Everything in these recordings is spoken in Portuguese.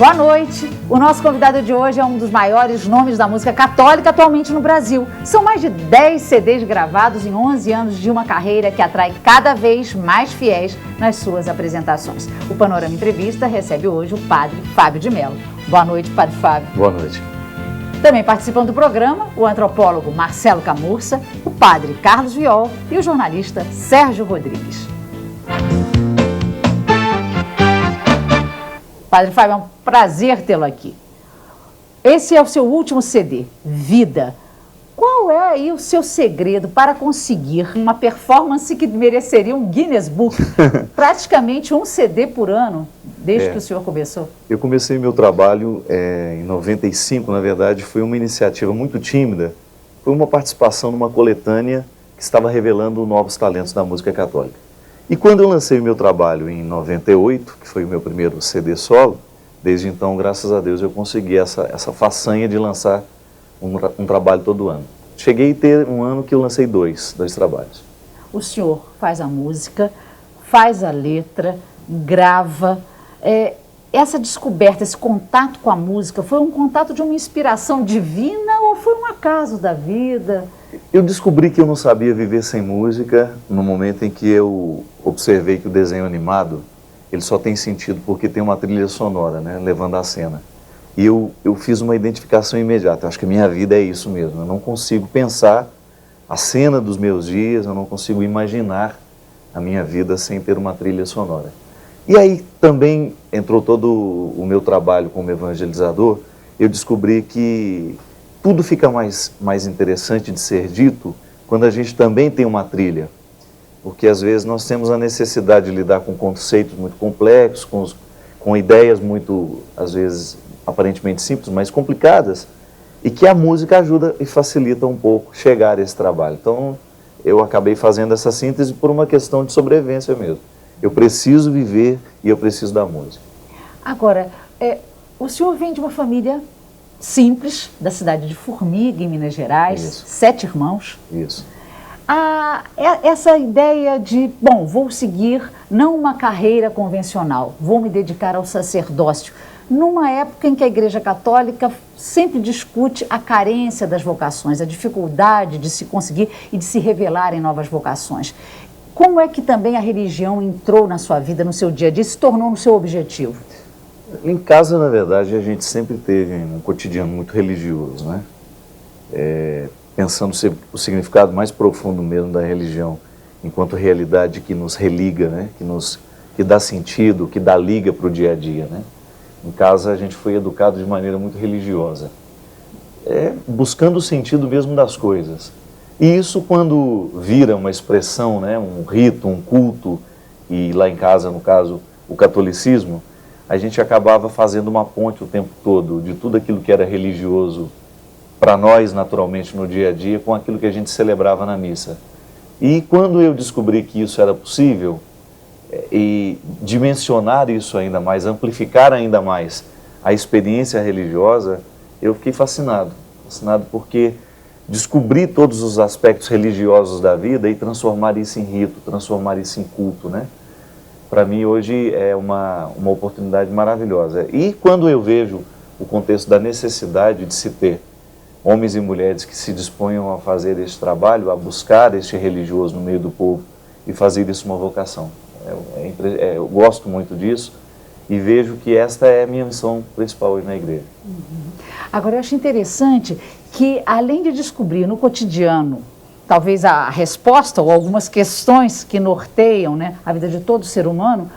Boa noite. O nosso convidado de hoje é um dos maiores nomes da música católica atualmente no Brasil. São mais de 10 CDs gravados em 11 anos de uma carreira que atrai cada vez mais fiéis nas suas apresentações. O Panorama Entrevista recebe hoje o padre Fábio de Mello. Boa noite, padre Fábio. Boa noite. Também participam do programa o antropólogo Marcelo Camurça, o padre Carlos Viol e o jornalista Sérgio Rodrigues. Padre Fábio, é um prazer tê-lo aqui. Esse é o seu último CD, Vida. Qual é aí o seu segredo para conseguir uma performance que mereceria um Guinness Book? Praticamente um CD por ano, desde que o senhor começou. Eu comecei meu trabalho em 95, na verdade, foi uma iniciativa muito tímida. Foi uma participação numa coletânea que estava revelando novos talentos da música católica. E quando eu lancei meu trabalho em 98, que foi o meu primeiro CD solo, desde então, graças a Deus, eu consegui essa façanha de lançar um trabalho todo ano. Cheguei a ter um ano que eu lancei dois trabalhos. O senhor faz a música, faz a letra, grava. Essa descoberta, esse contato com a música, foi um contato de uma inspiração divina ou foi um acaso da vida? Eu descobri que eu não sabia viver sem música no momento em que eu observei que o desenho animado, ele só tem sentido porque tem uma trilha sonora, né, levando a cena. E eu fiz uma identificação imediata. Eu acho que a minha vida é isso mesmo. Eu não consigo pensar a cena dos meus dias, eu não consigo imaginar a minha vida sem ter uma trilha sonora. E aí também entrou todo o meu trabalho como evangelizador. Eu descobri que tudo fica mais interessante de ser dito quando a gente também tem uma trilha. Porque às vezes nós temos a necessidade de lidar com conceitos muito complexos, com ideias muito, às vezes, aparentemente simples, mas complicadas, e que a música ajuda e facilita um pouco chegar a esse trabalho. Então, eu acabei fazendo essa síntese por uma questão de sobrevivência mesmo. Eu preciso viver e eu preciso da música. Agora, o senhor vem de uma família simples, da cidade de Formiga, em Minas Gerais, Isso. 7 irmãos. Isso. Essa ideia de, bom, vou seguir não uma carreira convencional, vou me dedicar ao sacerdócio, numa época em que a Igreja Católica sempre discute a carência das vocações, a dificuldade de se conseguir e de se revelar em novas vocações. Como é que também a religião entrou na sua vida, no seu dia a dia, se tornou no seu objetivo? Em casa, na verdade, a gente sempre teve um cotidiano muito religioso, né? Pensando o significado mais profundo mesmo da religião, enquanto realidade que nos religa, né? Que dá sentido, que dá liga para o dia a dia, né? Em casa a gente foi educado de maneira muito religiosa, buscando o sentido mesmo das coisas. E isso, quando vira uma expressão, né? Um rito, um culto, e lá em casa, no caso, o catolicismo, a gente acabava fazendo uma ponte o tempo todo de tudo aquilo que era religioso para nós, naturalmente, no dia a dia, com aquilo que a gente celebrava na missa. E quando eu descobri que isso era possível, e dimensionar isso ainda mais, amplificar ainda mais a experiência religiosa, eu fiquei fascinado porque descobri todos os aspectos religiosos da vida e transformar isso em rito, transformar isso em culto, né? Para mim hoje é uma oportunidade maravilhosa. E quando eu vejo o contexto da necessidade de se ter homens e mulheres que se disponham a fazer este trabalho, a buscar este religioso no meio do povo e fazer isso uma vocação. Eu gosto muito disso e vejo que esta é a minha missão principal hoje na igreja. Agora, eu acho interessante que, além de descobrir no cotidiano, talvez a resposta ou algumas questões que norteiam, né, a vida de todo ser humano,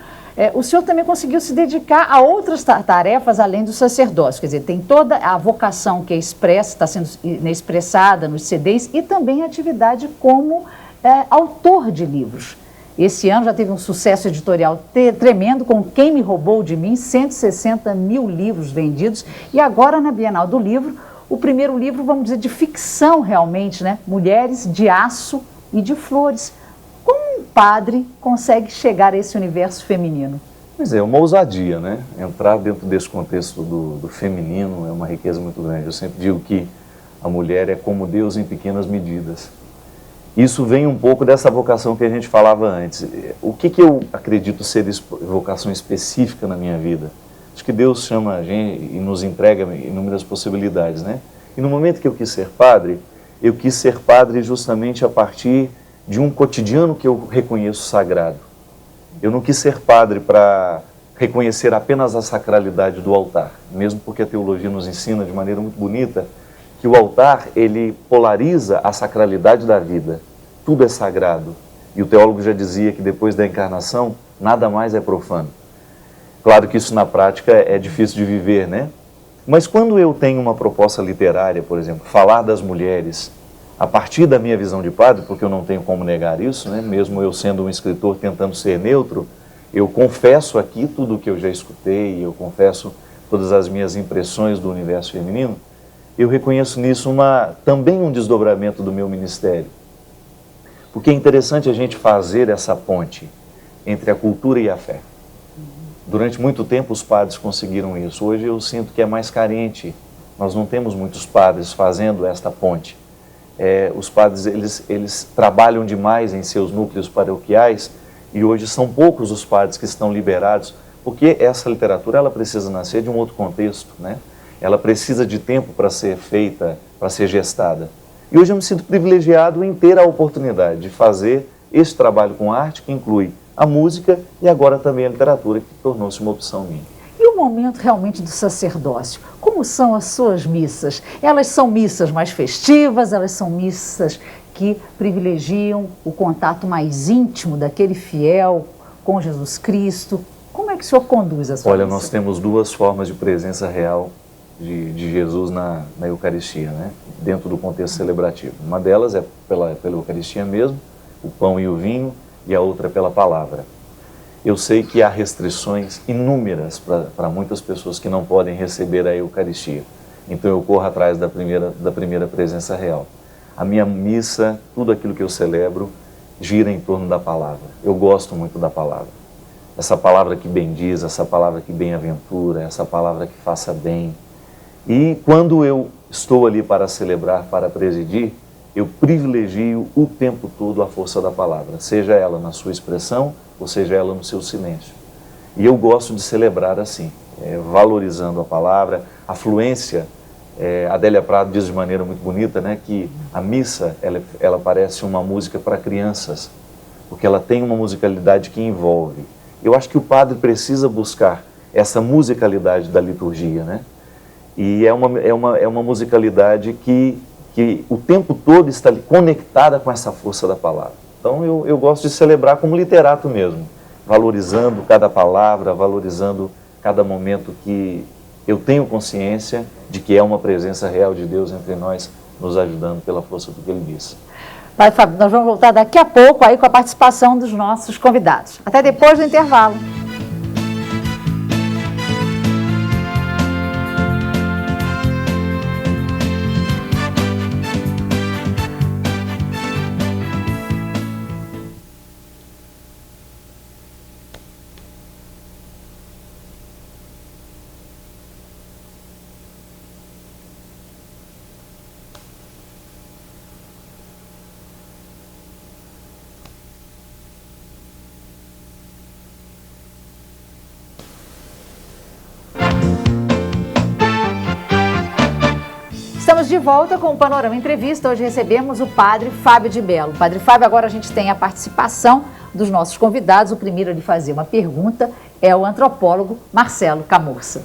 o senhor também conseguiu se dedicar a outras tarefas além do sacerdócio. Quer dizer, tem toda a vocação que é expressa, está sendo expressada nos CDs e também a atividade como autor de livros. Esse ano já teve um sucesso editorial tremendo com Quem Me Roubou de Mim, 160 mil livros vendidos. E agora, na Bienal do Livro, o primeiro livro, vamos dizer, de ficção realmente, né? Mulheres de Aço e de Flores. Como um padre consegue chegar a esse universo feminino? Pois é, uma ousadia, né? Entrar dentro desse contexto do feminino é uma riqueza muito grande. Eu sempre digo que a mulher é como Deus em pequenas medidas. Isso vem um pouco dessa vocação que a gente falava antes. O que eu acredito ser vocação específica na minha vida? Acho que Deus chama a gente e nos entrega inúmeras possibilidades, né? E no momento que eu quis ser padre justamente a partir de um cotidiano que eu reconheço sagrado. Eu não quis ser padre para reconhecer apenas a sacralidade do altar, mesmo porque a teologia nos ensina de maneira muito bonita que o altar, ele polariza a sacralidade da vida. Tudo é sagrado. E o teólogo já dizia que depois da encarnação, nada mais é profano. Claro que isso na prática é difícil de viver, né? Mas quando eu tenho uma proposta literária, por exemplo, falar das mulheres, a partir da minha visão de padre, porque eu não tenho como negar isso, né? Mesmo eu sendo um escritor tentando ser neutro, eu confesso aqui tudo o que eu já escutei, eu confesso todas as minhas impressões do universo feminino, eu reconheço nisso também um desdobramento do meu ministério. Porque é interessante a gente fazer essa ponte entre a cultura e a fé. Durante muito tempo os padres conseguiram isso. Hoje eu sinto que é mais carente. Nós não temos muitos padres fazendo esta ponte. Os padres eles trabalham demais em seus núcleos paroquiais e hoje são poucos os padres que estão liberados, porque essa literatura ela precisa nascer de um outro contexto, né? Ela precisa de tempo para ser feita, para ser gestada. E hoje eu me sinto privilegiado em ter a oportunidade de fazer esse trabalho com arte, que inclui a música e agora também a literatura, que tornou-se uma opção minha. E o momento realmente do sacerdócio? Como são as suas missas? Elas são missas mais festivas, elas são missas que privilegiam o contato mais íntimo daquele fiel com Jesus Cristo? Como é que o senhor conduz a sua missa? Olha, nós temos duas formas de presença real de Jesus na Eucaristia, né? Dentro do contexto celebrativo. Uma delas é pela Eucaristia mesmo, o pão e o vinho, e a outra é pela palavra. Eu sei que há restrições inúmeras para muitas pessoas que não podem receber a Eucaristia. Então eu corro atrás da primeira presença real. A minha missa, tudo aquilo que eu celebro, gira em torno da palavra. Eu gosto muito da palavra. Essa palavra que bendiz, essa palavra que bem-aventura, essa palavra que faça bem. E quando eu estou ali para celebrar, para presidir, eu privilegio o tempo todo a força da palavra, seja ela na sua expressão, ou seja ela no seu silêncio. E eu gosto de celebrar assim, valorizando a palavra, a fluência. Adélia Prado diz de maneira muito bonita, né, que a missa ela parece uma música para crianças, porque ela tem uma musicalidade que envolve. Eu acho que o padre precisa buscar essa musicalidade da liturgia, né? E é uma musicalidade que o tempo todo está conectada com essa força da palavra. Então eu gosto de celebrar como literato mesmo, valorizando cada palavra, valorizando cada momento que eu tenho consciência de que é uma presença real de Deus entre nós, nos ajudando pela força do que Ele diz. Padre Fábio, nós vamos voltar daqui a pouco aí com a participação dos nossos convidados. Até depois do intervalo. Estamos de volta com o Panorama Entrevista. Hoje recebemos o Padre Fábio de Mello. Padre Fábio, agora a gente tem a participação dos nossos convidados. O primeiro a lhe fazer uma pergunta é o antropólogo Marcelo Camurça.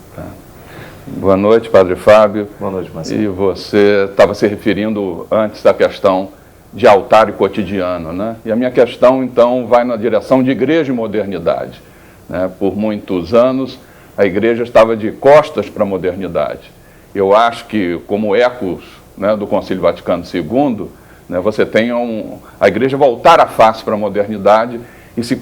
Boa noite, Padre Fábio. Boa noite, Marcelo. E você estava se referindo antes da questão de altar e cotidiano, né? E a minha questão, então, vai na direção de igreja e modernidade, né? Por muitos anos, a igreja estava de costas para a modernidade. Eu acho que, como ecos, né, do Concílio Vaticano II, né, você tem a igreja voltar a face para a modernidade e se